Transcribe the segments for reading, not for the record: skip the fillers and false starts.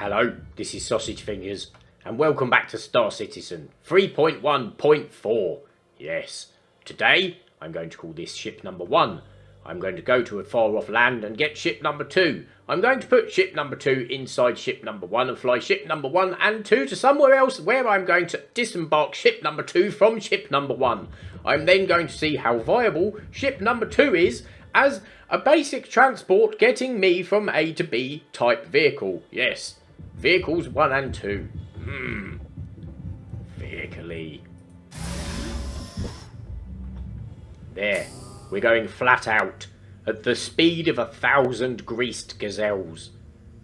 Hello, this is Sausage Fingers, and welcome back to Star Citizen 3.1.4. Yes, today I'm going to call this ship number 1. I'm going to go to a far off land and get ship number 2. I'm going to put ship number 2 inside ship number 1 and fly ship number 1 and 2 to somewhere else where I'm going to disembark ship number 2 from ship number 1. I'm then going to see how viable ship number 2 is as a basic transport getting me from A to B type vehicle. Yes, vehicles 1 and 2. Vehicle-y. There, we're going flat out at the speed of 1,000 greased gazelles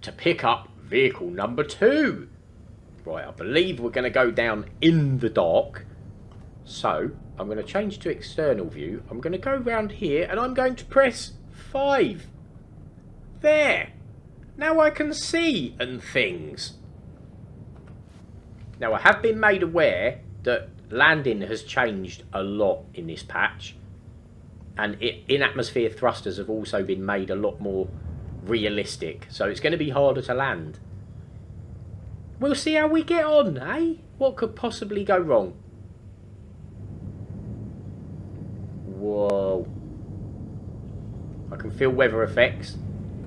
to pick up vehicle number 2. Right, I believe we're going to go down in the dark. So, I'm going to change to external view. I'm going to go round here and I'm going to press 5. There. Now I can see and things. Now I have been made aware that landing has changed a lot in this patch. And in-atmosphere thrusters have also been made a lot more realistic. So it's going to be harder to land. We'll see how we get on, eh? What could possibly go wrong? Whoa. I can feel weather effects.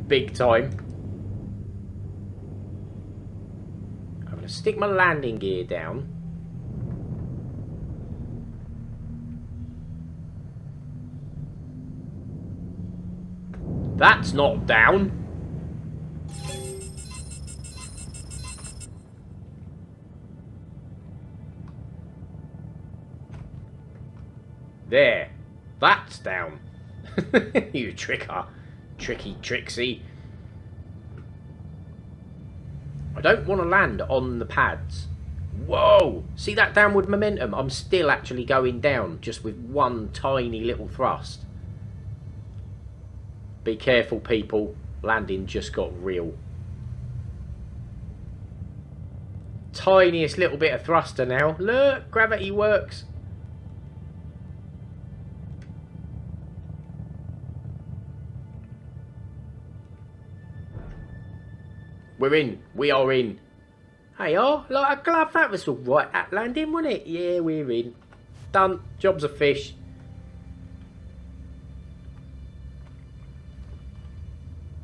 Big time. I'm going to stick my landing gear down. That's not down. There. That's down. You tricker. Tricky Trixie. I don't want to land on the pads. Whoa! See that downward momentum? I'm still actually going down just with one tiny little thrust. Be careful, people. Landing just got real. Tiniest little bit of thruster now. Look, gravity works. We're in. We are in. Hey, like a glove. That was all right at landing, wasn't it? Yeah, we're in. Done. Job's a fish.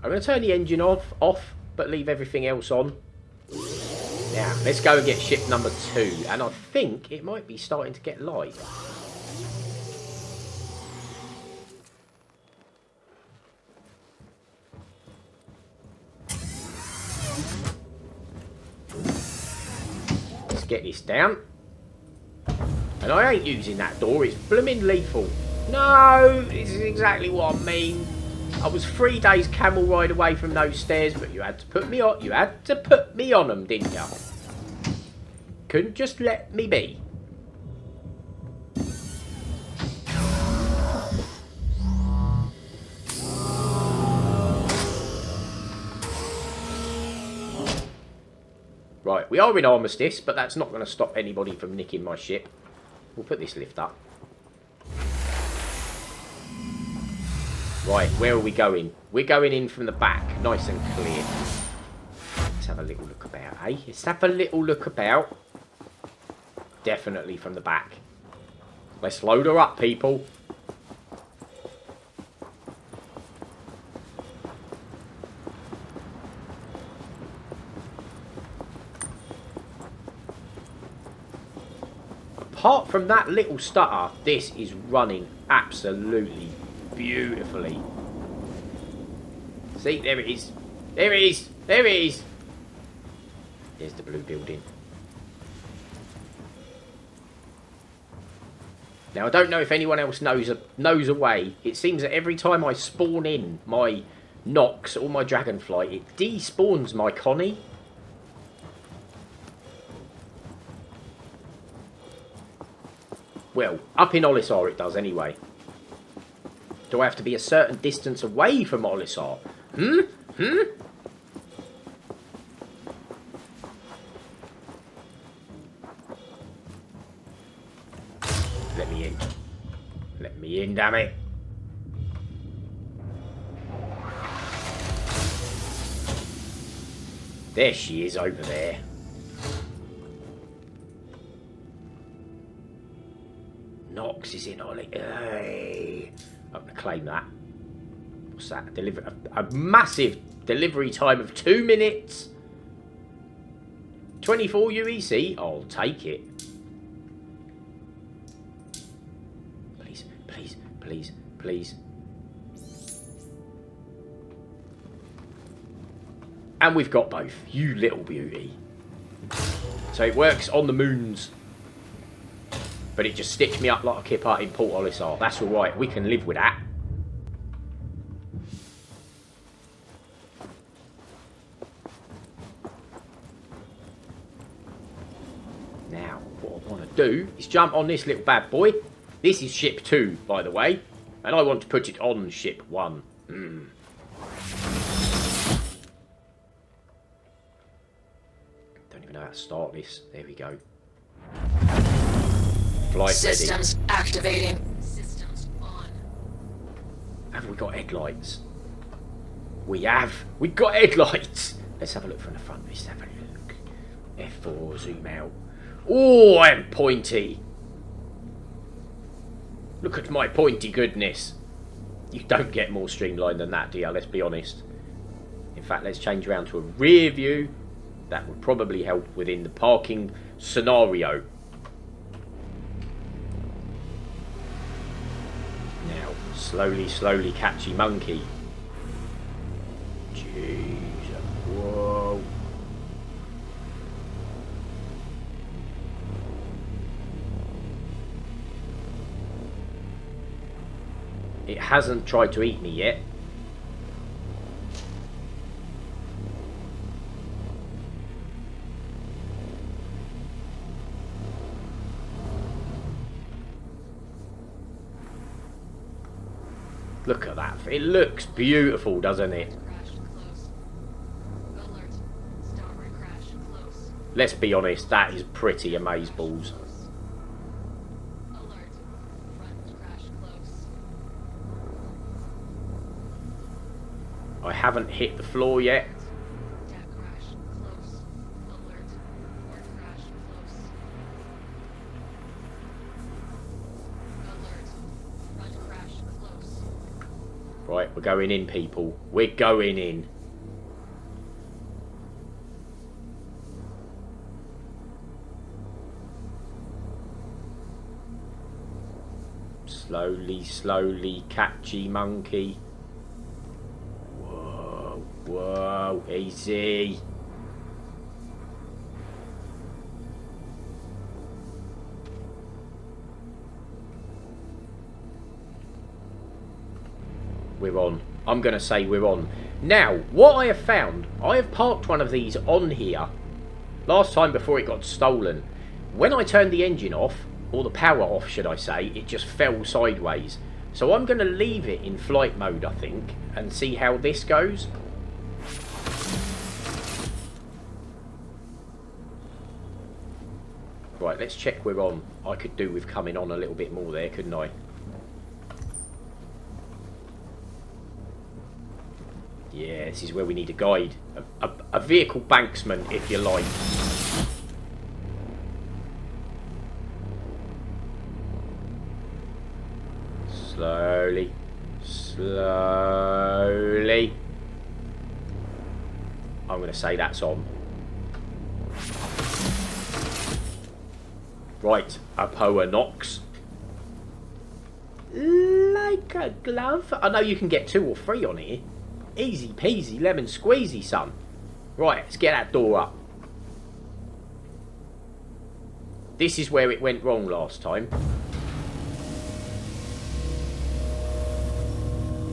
I'm going to turn the engine off, but leave everything else on. Now, let's go and get ship number 2. And I think it might be starting to get light. Let's get this down. And I ain't using that door. It's blooming lethal. No, this is exactly what I mean. I was 3 days camel ride away from those stairs, but you had to put me on. You had to put me on them, didn't you? Couldn't just let me be. Right, we are in armistice, but that's not going to stop anybody from nicking my ship. We'll put this lift up. Right, where are we going? We're going in from the back, nice and clear. Let's have a little look about, eh? Let's have a little look about. Definitely from the back. Let's load her up, people. Apart from that little stutter, this is running absolutely beautifully. See, there it is. There it is. There it is. There's the blue building. Now, I don't know if anyone else knows a way. It seems that every time I spawn in my Nox or my Dragonfly, it despawns my Connie. Well, up in Olisar it does anyway. Do I have to be a certain distance away from Olisar? Let me in. Let me in, damn it. There she is over there. Knox is in Ollie. Hey. I'm going to claim that. What's that? A massive delivery time of 2 minutes. 24 UEC. I'll take it. Please, please, please, please. And we've got both. You little beauty. So it works on the moons. But it just stitched me up like a kipper in Port Olisar. That's alright. We can live with that. Now, what I want to do is jump on this little bad boy. This is ship 2, by the way. And I want to put it on ship 1. Don't even know how to start this. There we go. Flight Systems ready. activating. Systems on. Have we got headlights? We have. We've got headlights. Let's have a look from the front. Let's have a look. F4, zoom out. Oh, I'm pointy. Look at my pointy goodness. You don't get more streamlined than that, do you? Let's be honest. In fact, let's change around to a rear view. That would probably help within the parking scenario. Now, slowly, slowly, catchy monkey. Jeez. Whoa. It hasn't tried to eat me yet. Look at that. It looks beautiful, doesn't it? Let's be honest, that is pretty amazeballs. I haven't hit the floor yet. Right, we're going in, people. We're going in. Slowly, slowly, catchy monkey. Whoa, whoa, easy. We're on. I'm going to say we're on. Now, what I have found, I have parked one of these on here last time before it got stolen. When I turned the engine off, or the power off should I say, it just fell sideways. So I'm going to leave it in flight mode, I think, and see how this goes. Right, let's check we're on. I could do with coming on a little bit more there, couldn't I? Yeah, this is where we need a guide. A vehicle banksman, if you like. Slowly. Slowly. I'm going to say that's on. Right, a Poa Knox. Like a glove. I know you can get 2 or 3 on here. Easy peasy lemon squeezy, son. Right, let's get that door up. This is where it went wrong last time.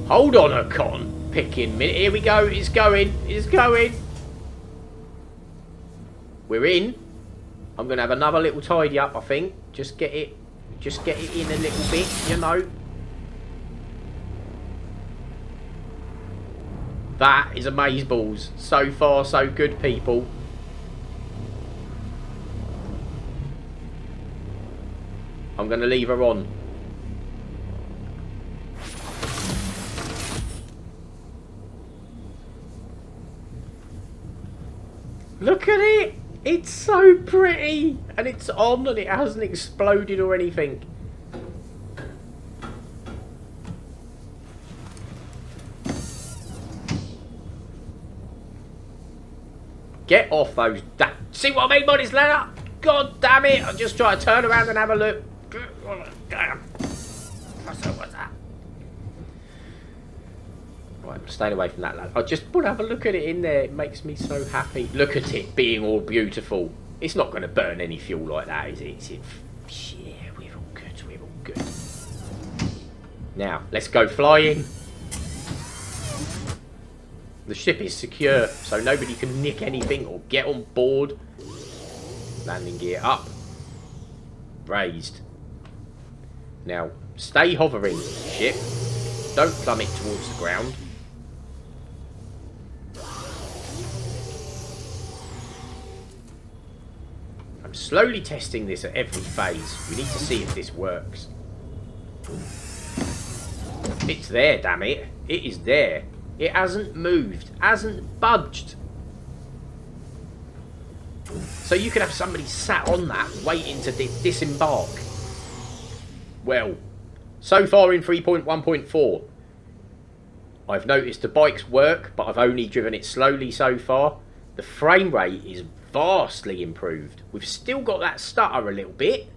Hold on a con. Picking minute. Here we go. It's going. It's going. We're in. I'm going to have another little tidy up, I think. Just get it in a little bit, you know. That is amazeballs. So far, so good, people. I'm going to leave her on. Look at it! It's so pretty! And it's on and it hasn't exploded or anything. Get off those... See what I mean by this ladder? God damn it! I'll just try to turn around and have a look. Damn. What's that? Right, I'm staying away from that ladder. I just want to have a look at it in there. It makes me so happy. Look at it being all beautiful. It's not going to burn any fuel like that, is it? Yeah, we're all good. We're all good. Now, let's go flying. The ship is secure, so nobody can nick anything or get on board. Landing gear up. Raised. Now, stay hovering, ship. Don't plummet towards the ground. I'm slowly testing this at every phase. We need to see if this works. It's there, damn it. It is there. It hasn't moved, hasn't budged. So you could have somebody sat on that waiting to disembark. Well, so far in 3.1.4, I've noticed the bikes work, but I've only driven it slowly so far. The frame rate is vastly improved. We've still got that stutter a little bit,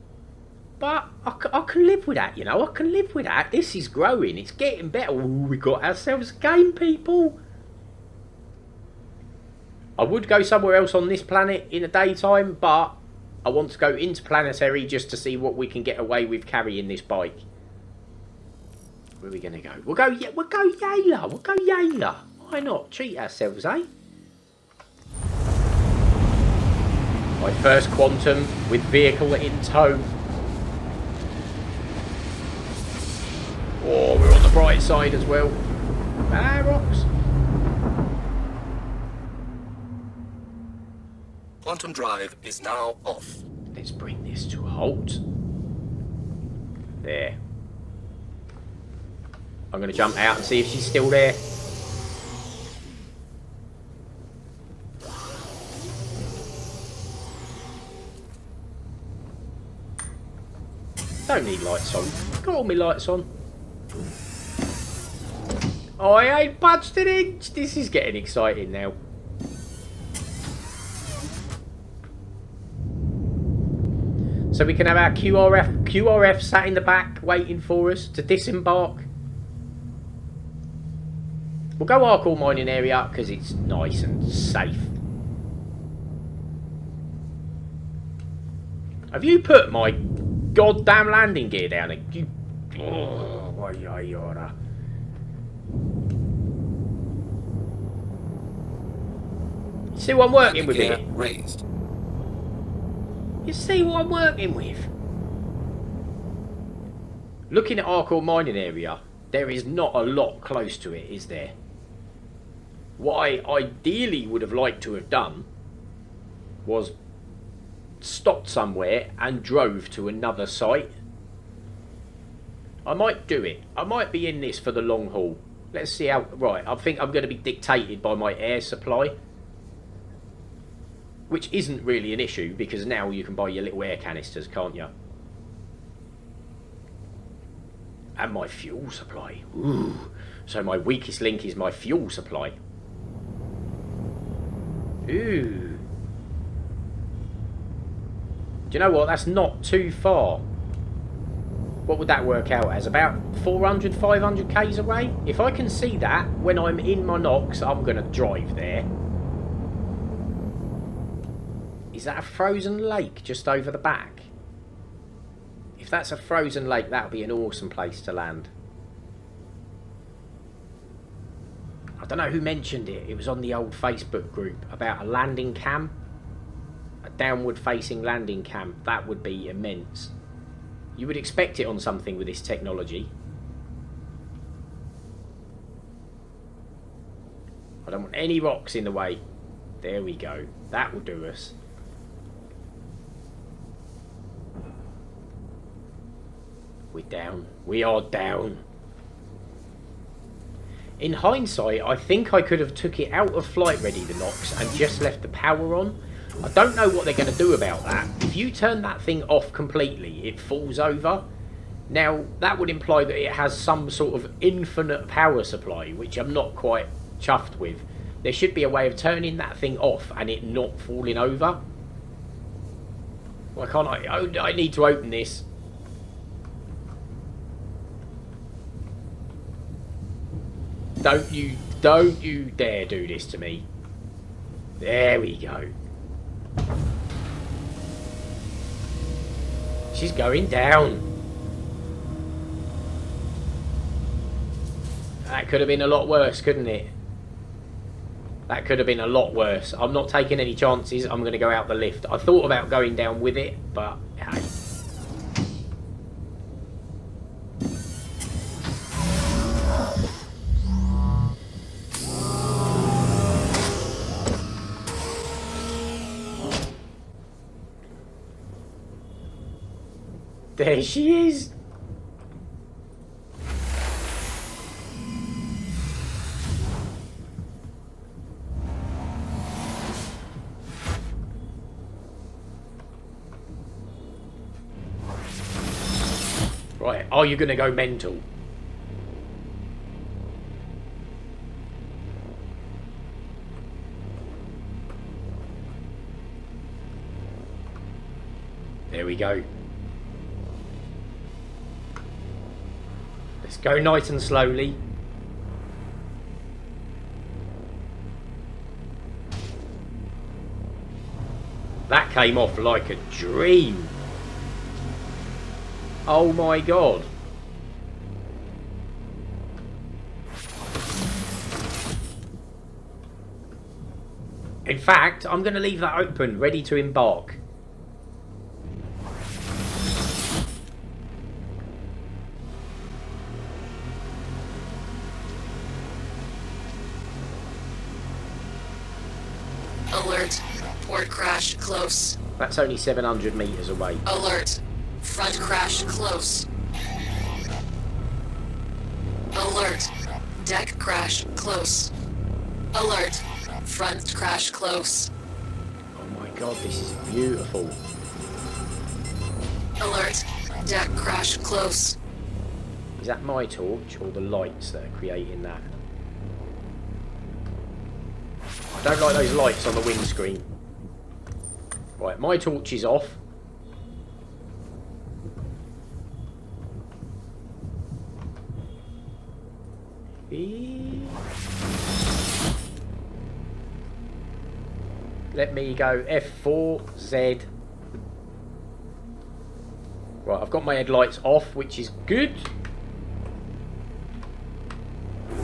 but I can live with that, you know. I can live with that. This is growing. It's getting better. Ooh, we got ourselves a game, people. I would go somewhere else on this planet in the daytime, but I want to go interplanetary just to see what we can get away with carrying this bike. Where are we going to go? We'll go Yela. We'll go Yela. Why not? Treat ourselves, eh? My first quantum with vehicle in tow. Oh, we're on the bright side as well. Ah, rocks. Quantum drive is now off. Let's bring this to a halt. There. I'm going to jump out and see if she's still there. Don't need lights on. Got all my lights on. Oh, I ain't budged an inch. This is getting exciting now. So we can have our QRF sat in the back waiting for us to disembark. We'll go our core mining area because it's nice and safe. Have you put my goddamn landing gear down? You... Oh, why you oughta... See what I'm working with here? Raised. You see what I'm working with? Looking at our core mining area, there is not a lot close to it, is there? What I ideally would have liked to have done was stopped somewhere and drove to another site. I might do it. I might be in this for the long haul. Let's see how... Right, I think I'm going to be dictated by my air supply. Which isn't really an issue, because now you can buy your little air canisters, can't you? And my fuel supply. Ooh. So my weakest link is my fuel supply. Ooh. Do you know what? That's not too far. What would that work out as? About 400, 500 k's away? If I can see that when I'm in my Nox, I'm going to drive there. Is that a frozen lake just over the back? If that's a frozen lake, that would be an awesome place to land. I don't know who mentioned it. It was on the old Facebook group about a landing cam. A downward facing landing cam. That would be immense. You would expect it on something with this technology. I don't want any rocks in the way. There we go. That will do us. We're down. We are down. In hindsight, I think I could have took it out of flight ready, the Nox, and just left the power on. I don't know what they're going to do about that. If you turn that thing off completely, it falls over. Now, that would imply that it has some sort of infinite power supply, which I'm not quite chuffed with. There should be a way of turning that thing off and it not falling over. Why can't I? Oh, I need to open this. Don't you dare do this to me. There we go. She's going down. That could have been a lot worse, couldn't it? That could have been a lot worse. I'm not taking any chances. I'm going to go out the lift. I thought about going down with it, but hey. There she is. Right, are you going to go mental? There we go. Let's go nice and slowly. That came off like a dream. Oh my god. In fact, I'm going to leave that open, ready to embark. Alert. Port crash close. That's only 700 meters away. Alert. Front crash close. Alert. Deck crash close. Alert. Front crash close. Oh my god, this is beautiful. Alert. Deck crash close. Is that my torch or the lights that are creating that? I don't like those lights on the windscreen. Right, my torch is off. Let me go F4Z. Right, I've got my headlights off, which is good.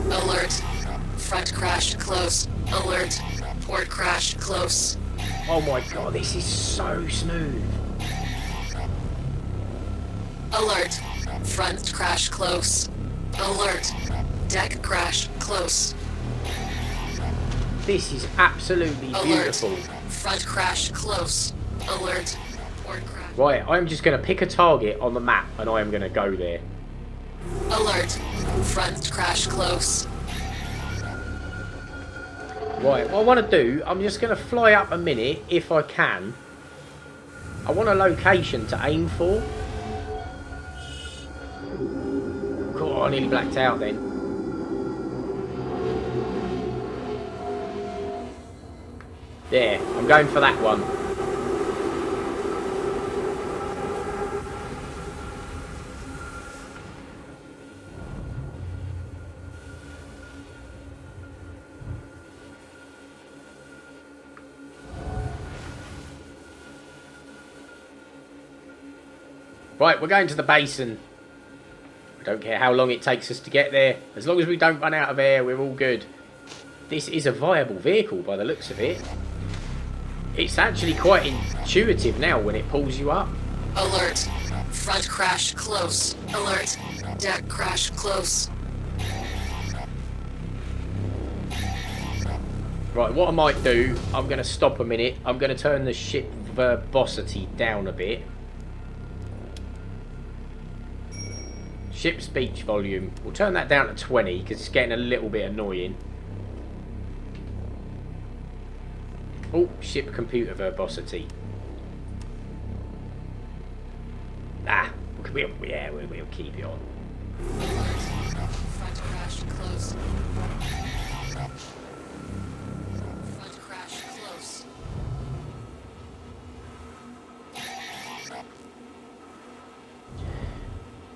Alert. Front crash close. Alert. Port crash close. Oh my god, this is so smooth. Alert. Front crash close. Alert. Deck crash close. This is absolutely beautiful. Alert. Front crash close. Alert. Port crash. Right, I'm just going to pick a target on the map and I am going to go there. Alert. Front crash close. Right, what I want to do, I'm just going to fly up a minute if I can. I want a location to aim for. God, I nearly blacked out then. There, I'm going for that one. Right, we're going to the basin. I don't care how long it takes us to get there. As long as we don't run out of air, we're all good. This is a viable vehicle by the looks of it. It's actually quite intuitive now when it pulls you up. Alert. Front crash close. Alert. Deck crash close. Right, what I might do, I'm going to stop a minute. I'm going to turn the ship verbosity down a bit. Ship speech volume. We'll turn that down to 20 because it's getting a little bit annoying. Oh, ship computer verbosity. Ah, we'll keep it on. Front crash close. Front crash close.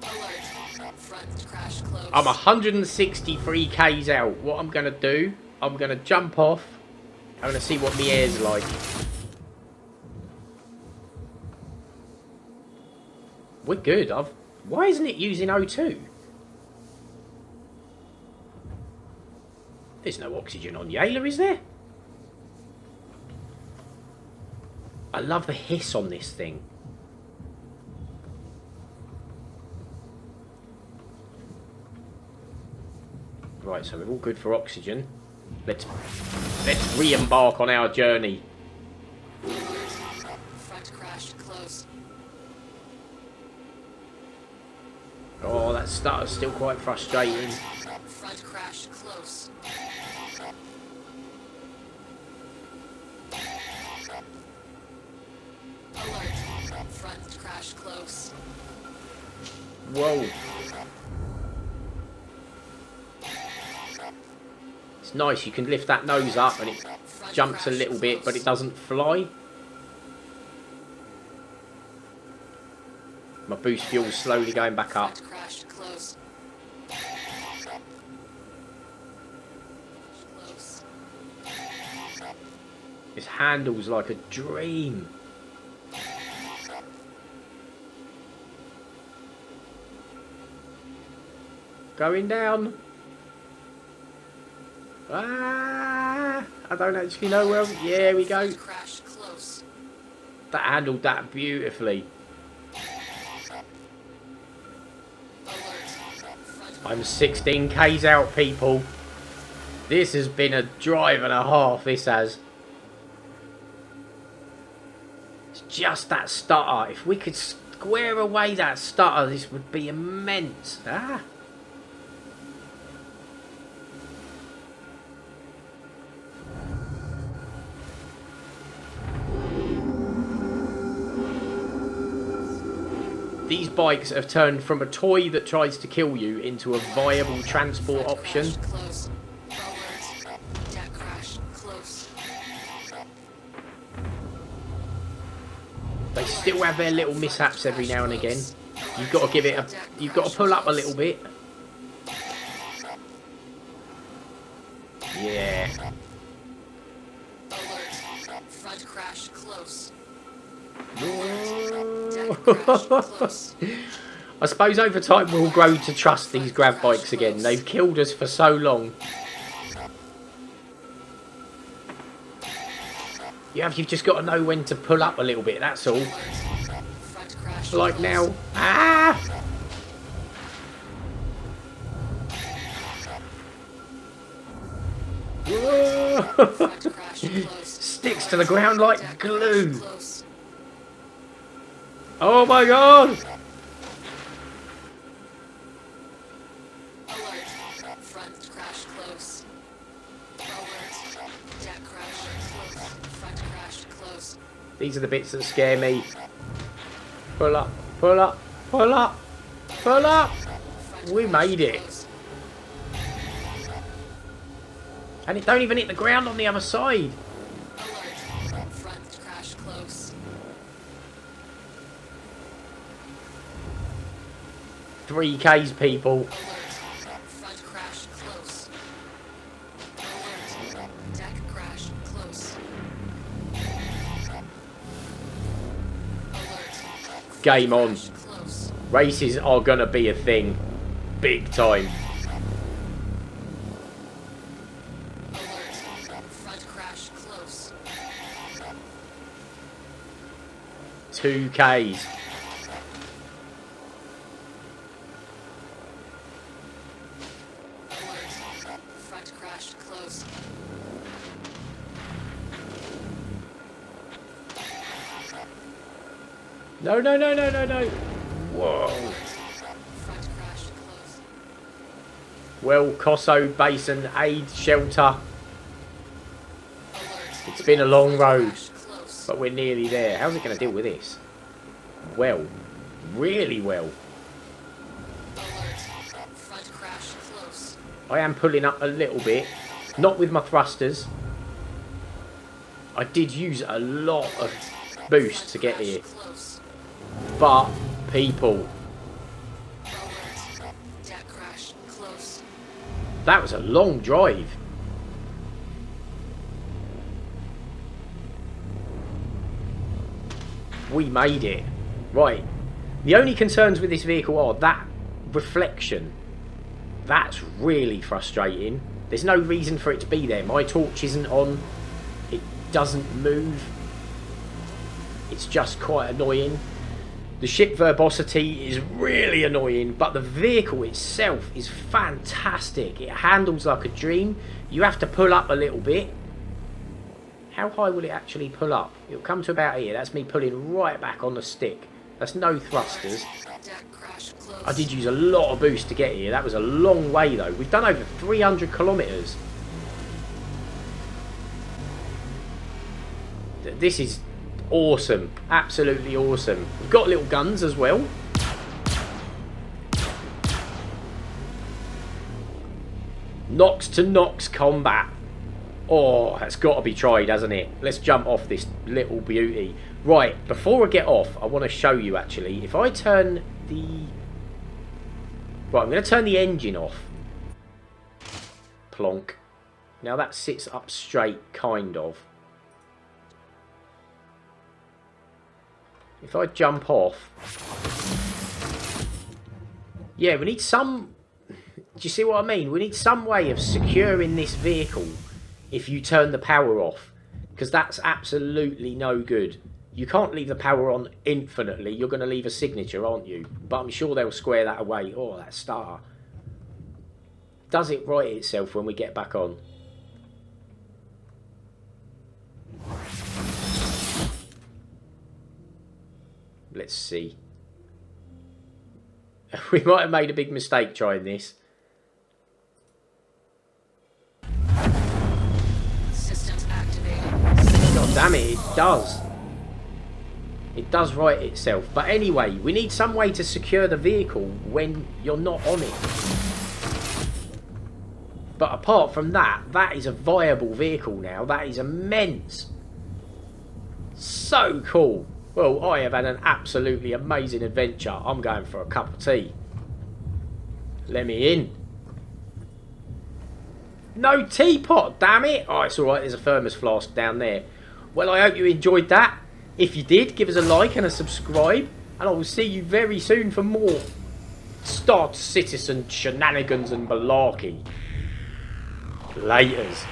Alert. Front crash close. I'm 163 Ks out. What I'm going to do, I'm going to jump off. I'm going to see what my air's like. We're good. Why isn't it using O2? There's no oxygen on Yela, is there? I love the hiss on this thing. Right, so we're all good for oxygen. Let's re-embark on our journey. Front crash close. Oh, that stutter's still quite frustrating. Front crash close. Alert. Front crash close. Whoa. It's nice, you can lift that nose up and it jumps a little bit, but it doesn't fly. My boost fuel's slowly going back up. Front crash close. Close. This handle's like a dream. Going down. Ah, I don't actually know where. Yeah, we go. Front crash close. That handled that beautifully. I'm 16 Ks out, people. This has been a drive and a half, this has. It's just that stutter. If we could square away that stutter, this would be immense. Ah. These bikes have turned from a toy that tries to kill you into a viable transport option. Close. Alert. Deck crash close. They still have their little mishaps every now and again. You've got to give it a. You've got to pull up a little bit. Yeah. Alert. Front crash close. I suppose over time we'll grow to trust these grav bikes again. They've killed us for so long. You've just got to know when to pull up a little bit, that's all. Like now. Ah! Whoa. Sticks to the ground like glue. Oh my god! Alert. Front crash close. Alert. Deck crash close. Front crash close. These are the bits that scare me. Pull up, pull up, pull up, pull up! We made it. And it don't even hit the ground on the other side. Alert. Front crash close. 3 Ks, people. Alert. Front crash close. Alert. Deck crash close. Alert. Game on. Crash close. Races are gonna be a thing. Big time. Alert. Front crash close. 2 Ks. Front crash close. No, no, no, no, no, no. Whoa. Front crash Well, Kosovo Basin Aid Shelter. It's been a long road, but we're nearly there. How's it going to deal with this? Well, really well. Front crash close. I am pulling up a little bit, not with my thrusters. I did use a lot of boost to get here, Close. but people, Deck crash close. that was a long drive. We made it. Right. The only concerns with this vehicle are that reflection. That's really frustrating. There's no reason for it to be there. My torch isn't on. It doesn't move. It's just quite annoying. The ship verbosity is really annoying, but the vehicle itself is fantastic. It handles like a dream. You have to pull up a little bit. How high will it actually pull up? It'll come to about here. That's me pulling right back on the stick. That's no thrusters. Deck crash close. I did use a lot of boost to get here. That was a long way though. We've done over 300 kilometres. This is awesome. Absolutely awesome. We've got little guns as well. Nox to Nox combat. Oh, that's got to be tried, hasn't it? Let's jump off this little beauty. Right, before I get off, I want to show you actually. If I turn the... Right, I'm going to turn the engine off. Plonk. Now that sits up straight, kind of. If I jump off... Yeah, we need some... Do you see what I mean? We need some way of securing this vehicle if you turn the power off, because that's absolutely no good. You can't leave the power on infinitely. You're going to leave a signature, aren't you? But I'm sure they'll square that away. Oh, that star. Does it right itself when we get back on? Let's see. We might have made a big mistake trying this. God damn it, it does. It does right itself. But anyway, we need some way to secure the vehicle when you're not on it. But apart from that, that is a viable vehicle now. That is immense. So cool. Well, I have had an absolutely amazing adventure. I'm going for a cup of tea. Let me in. No teapot, damn it. Oh, it's alright, there's a thermos flask down there. Well, I hope you enjoyed that. If you did, give us a like and a subscribe. And I will see you very soon for more Star Citizen shenanigans and malarkey. Laters.